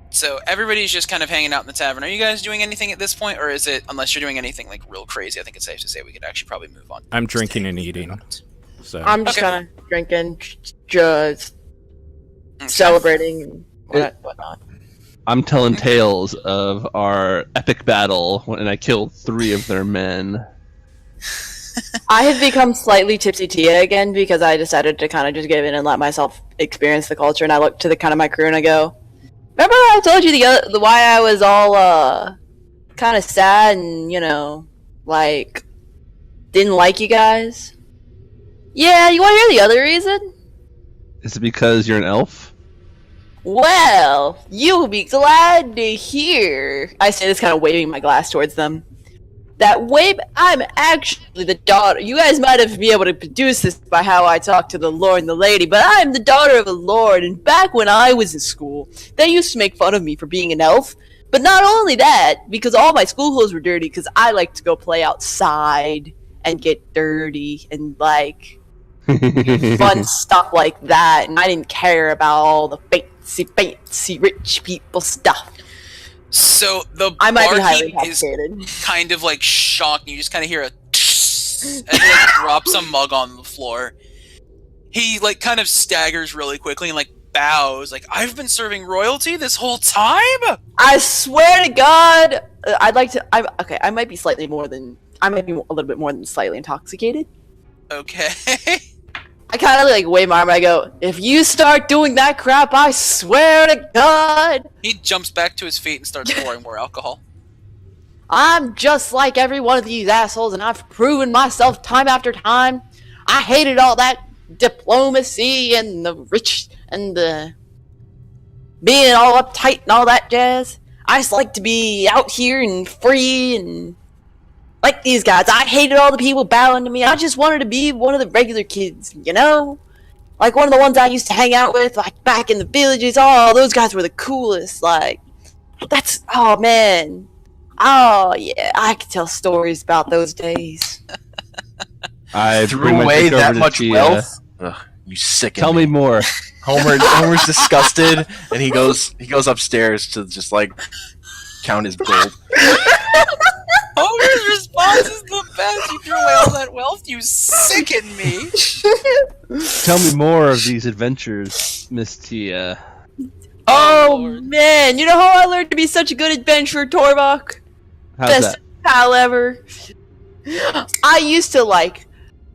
So everybody's just kind of hanging out in the tavern. Are you guys doing anything at this point, or is it, unless you're doing anything like real crazy, I think it's safe to say we could actually probably move on. I'm drinking and eating. So I'm just Okay. kind of drinking, just Okay. celebrating and whatnot. I'm telling tales of our epic battle when I killed 3 of their men. I have become slightly tipsy Thia again because I decided to kind of just give in and let myself experience the culture. And I look to the kind of my crew and I go, "Remember I told you the why I was all kind of sad and like didn't like you guys? Yeah, you want to hear the other reason? Is it because you're an elf? Well, you'll be glad to hear." I say this kind of waving my glass towards them. That I'm actually the daughter. You guys might have been able to deduce this by how I talk to the lord and the lady, but I'm the daughter of a lord, and back when I was in school, they used to make fun of me for being an elf. But not only that, because all my school clothes were dirty, because I like to go play outside and get dirty and like fun stuff like that, and I didn't care about all the fancy rich people stuff. So the I might be highly barkeep is intoxicated. kind of like shocked. You just kind of hear a as he like drops a mug on the floor. He like kind of staggers really quickly and like bows. Like, I've been serving royalty this whole time. I swear to God, I'd like to. I might be a little bit more than slightly intoxicated. Okay. I kind of like wave my arm. And I go, "If you start doing that crap, I swear to God, He jumps back to his feet and starts pouring more alcohol. I'm just like every one of these assholes, and I've proven myself time after time. I hated all that diplomacy and the rich and the being all uptight and all that jazz. I just like to be out here and free and like these guys. I hated all the people bowing to me. I just wanted to be one of the regular kids, like one of the ones I used to hang out with, like back in the villages. Oh, those guys were the coolest. Like, oh man. Oh yeah, I could tell stories about those days. I Threw bring my away drink over that to much Thia. wealth. Ugh. You sicken Tell me more. Homer's disgusted, and he goes upstairs to just like count his gold. Homer's response is the best. You threw away all that wealth. You sicken me. Tell me more of these adventures, Miss Thia. Oh Lord. man, you know how I learned to be such a good adventurer, Torvak? How's Best that? pal ever. I used to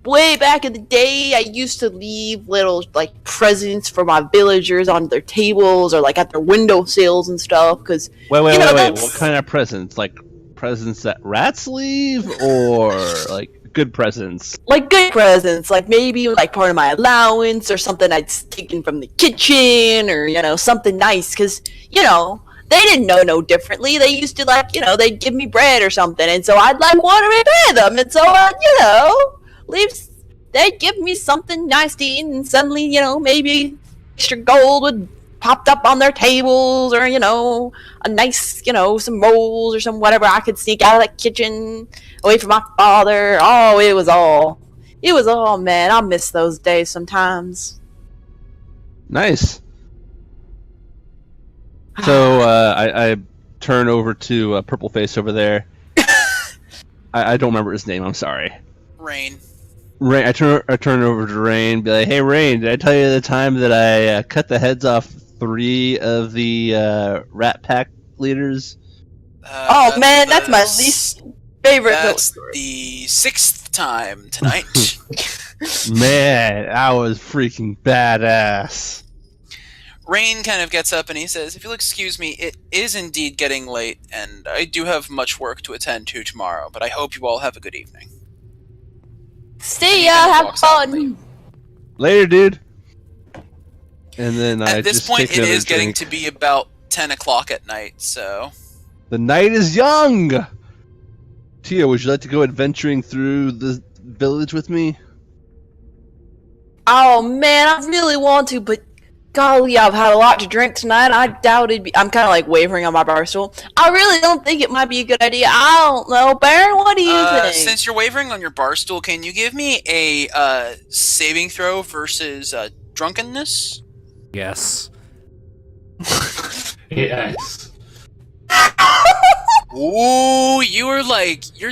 way back in the day, I used to leave little presents for my villagers on their tables or at their windowsills and stuff. Cause Wait. that's- What kind of presents? Like presents that rats leave, or like good presents? good presents, maybe part of my allowance or something I'd taken from the kitchen or something nice. Cause they didn't know no differently. They used to they'd give me bread or something, and so I'd want to repay them, and so they'd give me something nice to eat, and suddenly maybe extra gold would popped up on their tables, or a nice some rolls or some whatever I could sneak out of the kitchen away from my father. Oh, it was all man. I miss those days sometimes. Nice. So I turn over to Purple Face over there. I don't remember his name. I'm sorry. Rain. Rain. I turn over to Rain. Be like, hey, Rain, did I tell you the time that I cut the heads off 3 of the Rat Pack leaders? Oh man, that's my least favorite ghost That's story. the 6th time tonight. Man, that was freaking badass. Rain kind of gets up and he says, if you'll excuse me, it is indeed getting late, and I do have much work to attend to tomorrow, but I hope you all have a good evening. See He ya, kinda have walks out. fun. Later, dude. And then I At this just point, take it another is getting drink. to be about 10 o'clock at night, so... The night is young! Thia, would you like to go adventuring through the village with me? Oh man, I really want to, but golly, I've had a lot to drink tonight. I doubt it'd be. I'm kind of wavering on my bar stool. I really don't think it might be a good idea. I don't know, Baron. What do you think? Since you're wavering on your bar stool, can you give me a saving throw versus drunkenness? Yes. Yes. Ooh, you're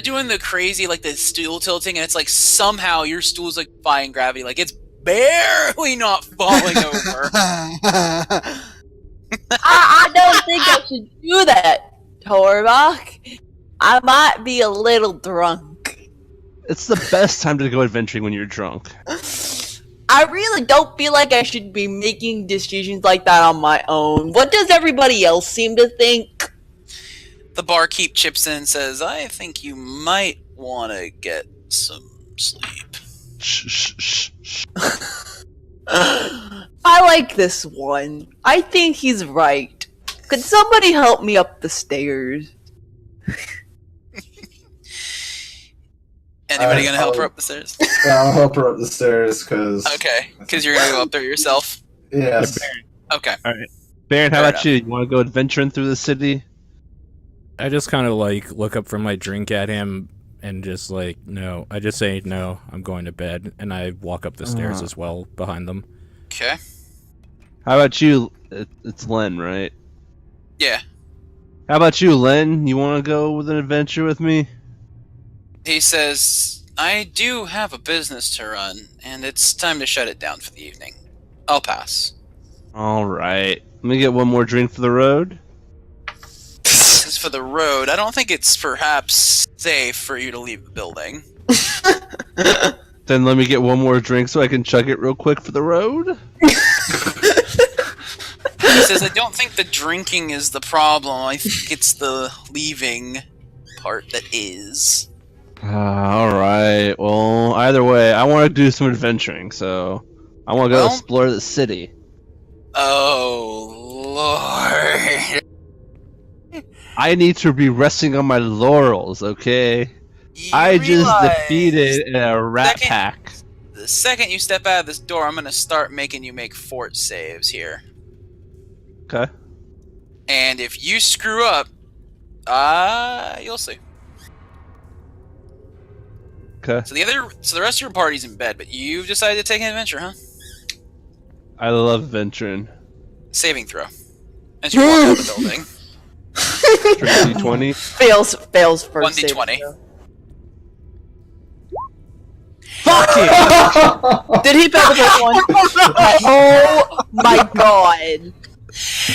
doing the crazy, the stool tilting, and it's somehow your stool's defying gravity. It's barely not falling over. I don't think I should do that, Torvak. I might be a little drunk. It's the best time to go adventuring when you're drunk. I really don't feel like I should be making decisions like that on my own. What does everybody else seem to think? The barkeep chips in and says, I think you might want to get some sleep. Shh. I like this one. I think he's right. Could somebody help me up the stairs? Anybody gonna help her up the stairs? I'll help her up the stairs, because... Okay, because you're gonna go up there yourself. Yes. Okay. Baron, how Fair about you? You want to go adventuring through the city? I just kind of look up from my drink at him and just no. I just say no, I'm going to bed, and I walk up the stairs as well behind them. Okay. How about you? It's Len, right? Yeah. How about you, Len? You want to go with an adventure with me? He says, I do have a business to run, and it's time to shut it down for the evening. I'll pass. All right. Let me get one more drink for the road. This is for the road. I don't think it's perhaps safe for you to leave the building. Then let me get one more drink so I can chug it real quick for the road. He says, I don't think the drinking is the problem. I think it's the leaving part that is. All right. Well, either way, I want to do some adventuring, so I want to go explore the city. Oh, Lord. I need to be resting on my laurels, okay? You I just realize defeated a rat pack. The second you step out of this door, I'm going to start making you make fort saves here. Okay. And if you screw up, you'll see. Okay. So the rest of your party's in bed, but you've decided to take an adventure, huh? I love venturing. Saving throw. As you walk out of the building. Straight D20. Fails first. 1d20. Fuck you! Did he fail the first one? Oh my god.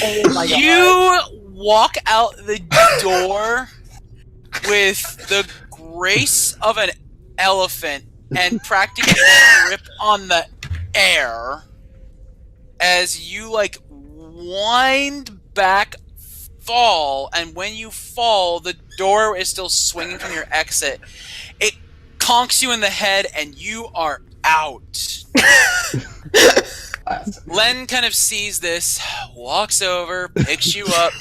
Oh my god. You walk out the door with the grace of an elephant and practically grip on the air as you like wind back, fall, and when you fall, the door is still swinging from your exit. It conks you in the head and you are out. Len kind of sees this, walks over, picks you up,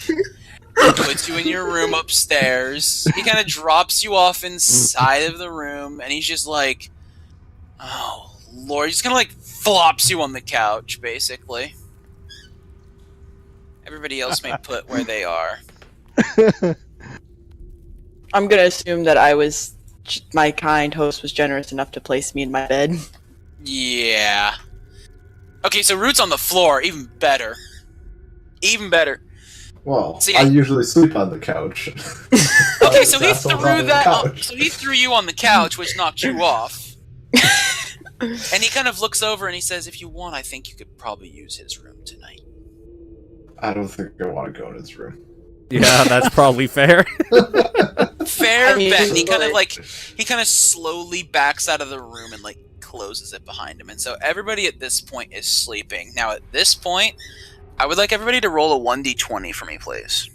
puts you in your room upstairs. He kind of drops you off inside of the room, and he's just like, oh, Lord. He just kind of like flops you on the couch, basically. Everybody else may put where they are. I'm gonna assume that my kind host was generous enough to place me in my bed. Yeah. Okay, so Root's on the floor. Even better. Even better. Well, See, I usually sleep on the couch. Okay, so he That's what's on threw the that. couch. So he threw you on the couch, which knocked you off. And he kind of looks over and he says, "If you want, I think you could probably use his room tonight." I don't think I want to go in his room. Yeah, that's probably fair. Fair I mean, bet. And he kind of like- slowly backs out of the room and like closes it behind him. And so everybody at this point is sleeping. Now at this point, I would like everybody to roll a 1d20 for me, please.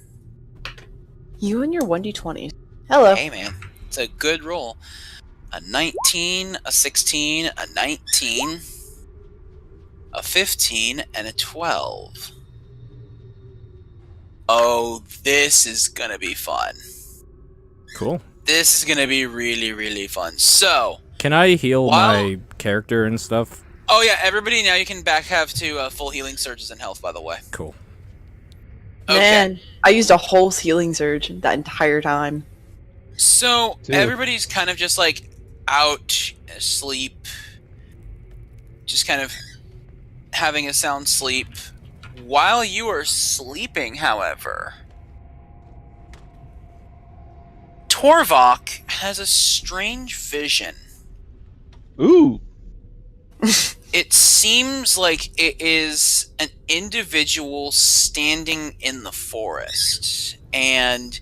You and your 1d20. Hello. Hey man, it's a good roll. A 19, a 16, a 19, a 15, and a 12. Oh, this is gonna be fun. Cool. This is gonna be really, really fun. So, Can I heal Wow. my character and stuff? oh yeah, everybody now you can back have to full healing surges and health, by the way. Cool. Okay. Man, I used a whole healing surge that entire time. So, Two. everybody's kind of just like out, asleep, just kind of having a sound sleep. While you are sleeping, however, Torvak has a strange vision. Ooh. It seems like it is an individual standing in the forest, and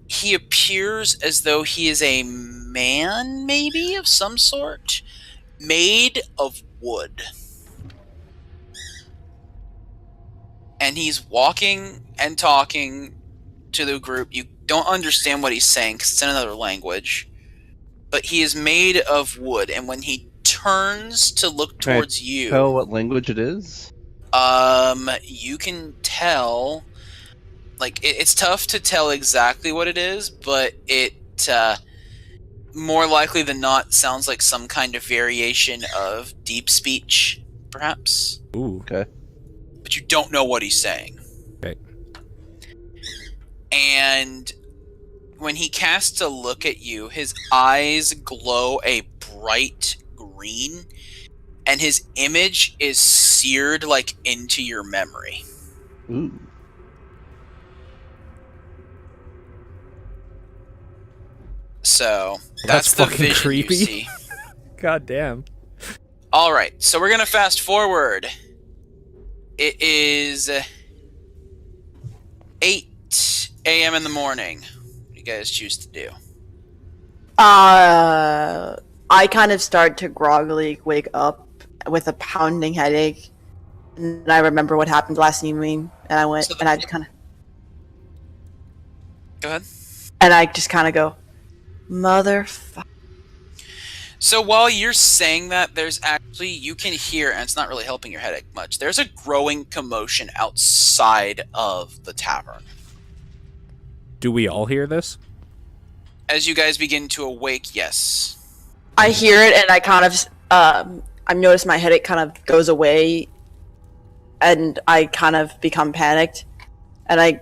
he appears as though he is a man, maybe, of some sort, made of wood. And he's walking and talking to the group. You don't understand what he's saying because it's in another language. But he is made of wood, and when he turns to look Can I towards you, Tell what language it is? you can tell. Like, it's tough to tell exactly what it is, but it, more likely than not, sounds like some kind of variation of deep speech, perhaps. Ooh. Okay. But you don't know what he's saying. Okay. And when he casts a look at you, his eyes glow a bright green, and his image is seared like into your memory. Ooh. So That's the fucking vision creepy. you see. God damn. All right, so we're gonna fast forward. It is 8 a.m. in the morning. What do you guys choose to do? I kind of start to groggily wake up with a pounding headache. And I remember what happened last evening, and I went, So- and I just kind of, Go ahead. and I just kind of go, motherfucker. So while you're saying that, there's actually, you can hear, and it's not really helping your headache much, there's a growing commotion outside of the tavern. Do we all hear this? As you guys begin to awake, yes. I hear it, and I kind of, I notice my headache kind of goes away, and I kind of become panicked, and I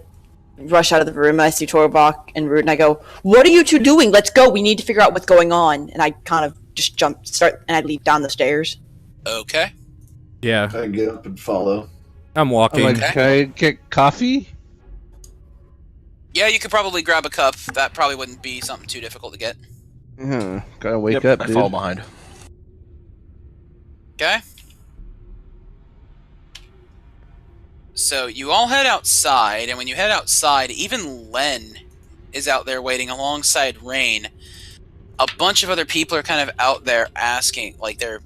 rush out of the room, and I see Torvak and Root, and I go, what are you two doing? Let's go, we need to figure out what's going on. And I kind of just and I leap down the stairs. Okay. Yeah, I get up and follow. I'm walking. I'm like, can I get coffee? Yeah, you could probably grab a cup. That probably wouldn't be something too difficult to get. Gotta wake Yep, up, I dude. fall behind. Okay. So you all head outside, and when you head outside, even Len is out there waiting alongside Rain. A bunch of other people are kind of out there asking, like they're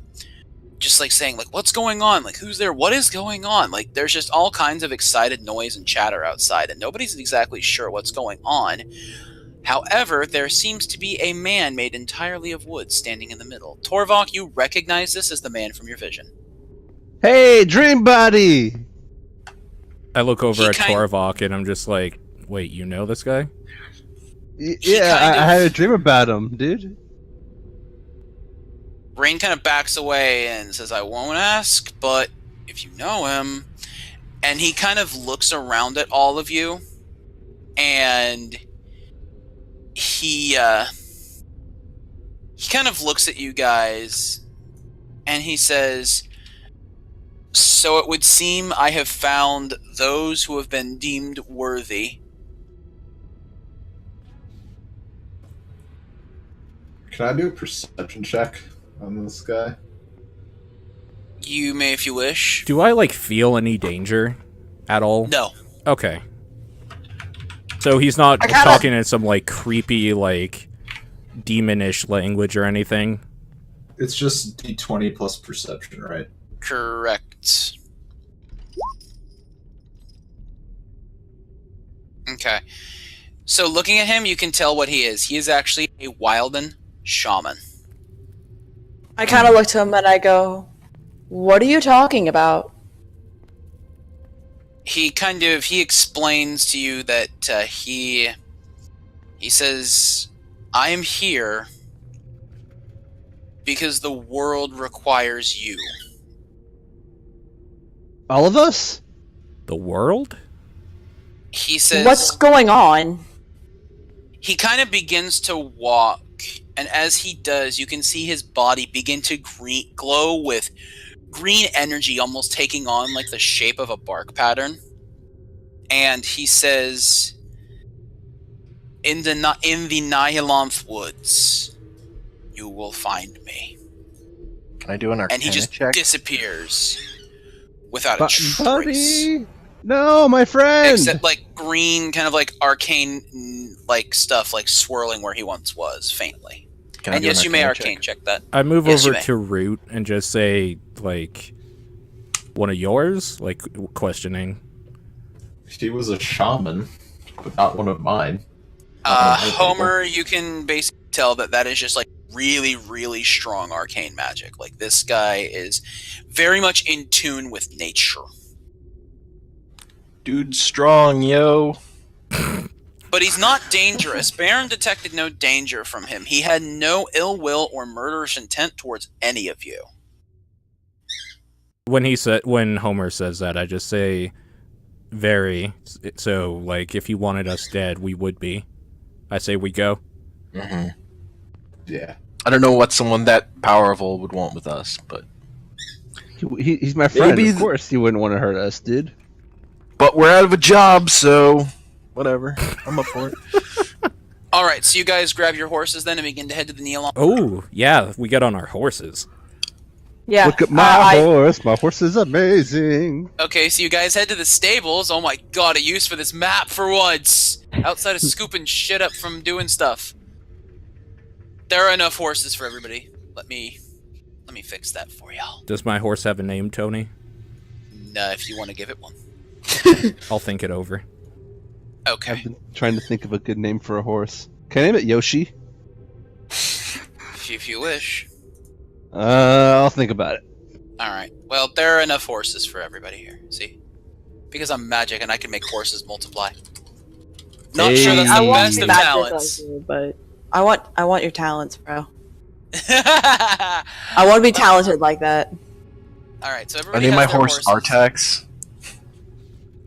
just like saying, like, what's going on? Like, who's there? What is going on? Like, there's just all kinds of excited noise and chatter outside, and nobody's exactly sure what's going on. However, there seems to be a man made entirely of wood standing in the middle. Torvak, you recognize this as the man from your vision. Hey, Dream Body! I look over He at kind- Torvak and I'm just like, wait, you know this guy? Yeah, kind I of- had a dream about him, dude. Rain kind of backs away and says, I won't ask, but if you know him... And he kind of looks around at all of you, and he kind of looks at you guys, and he says, so it would seem I have found those who have been deemed worthy. Can I do a perception check on this guy? You may if you wish. Do I, like, feel any danger at all? No. Okay. So he's not I kinda- talking in some, like, creepy, like, demonish language or anything? It's just D20 plus perception, right? Correct. Okay. So looking at him, you can tell what he is. He is actually a Wilden shaman. I kind of look to him and I go, "What are you talking about?" He explains to you that he says, I am here because the world requires you. All of us? The world? He says, What's going on? he kind of begins to walk, and as he does, you can see his body begin to glow with green energy, almost taking on like the shape of a bark pattern. And he says, in the Nihilanth woods, you will find me. Can I do an And Arcana he just check? disappears without a trace. Buddy! No, my friend! Except like green, kind of like arcane like stuff like swirling where he once was, faintly. Can I And do an yes, you may Arcana arcane check that. I move Yes, you over may. to Root and just say, like, one of yours? Like, questioning. He was a shaman, but not one of mine. Oh, Homer, you can basically tell that is just like really, really strong arcane magic. Like this guy is very much in tune with nature. Dude strong, yo. But he's not dangerous. Baron detected no danger from him. He had no ill will or murderous intent towards any of you. When Homer says that, I just say, very. So, like, if you wanted us dead, we would be. I say we go. Mm-hmm. Yeah. I don't know what someone that powerful would want with us, but He's my friend. Maybe Of course he wouldn't want to hurt us, dude. we're out of a job, so whatever. I'm up for it. Alright, so you guys grab your horses then and begin to head to the Neolon. Oh, yeah, we get on our horses. Yeah. Look at my horse. My horse is amazing. Okay, so you guys head to the stables. Oh my god, a use for this map for once! Outside of scooping shit up from doing stuff. There are enough horses for everybody. Let me fix that for y'all. Does my horse have a name, Tony? Nah, if you want to give it one. I'll think it over. Okay. I've been trying to think of a good name for a horse. Can I name it Yoshi? If you wish. I'll think about it. Alright. Well, there are enough horses for everybody here. See? Because I'm magic and I can make horses multiply. Not sure that's I the want best to be of magic talents. like you, but I want your talents, bro. I want to be talented like that. Alright, so I everybody named my has their horse horses. Artax.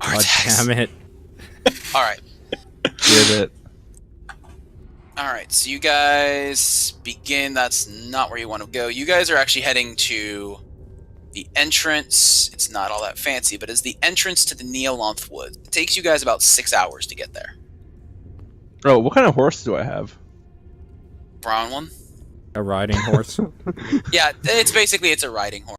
God Artax. damn it. Alright. Get it. Alright, so you guys begin. That's not where you want to go. You guys are actually heading to The entrance, it's not all that fancy, but is the entrance to the Neolonth Woods. It takes you guys about 6 hours to get there. Oh, what kind of horse do I have? Brown one? A riding horse. Yeah, it's a riding horse.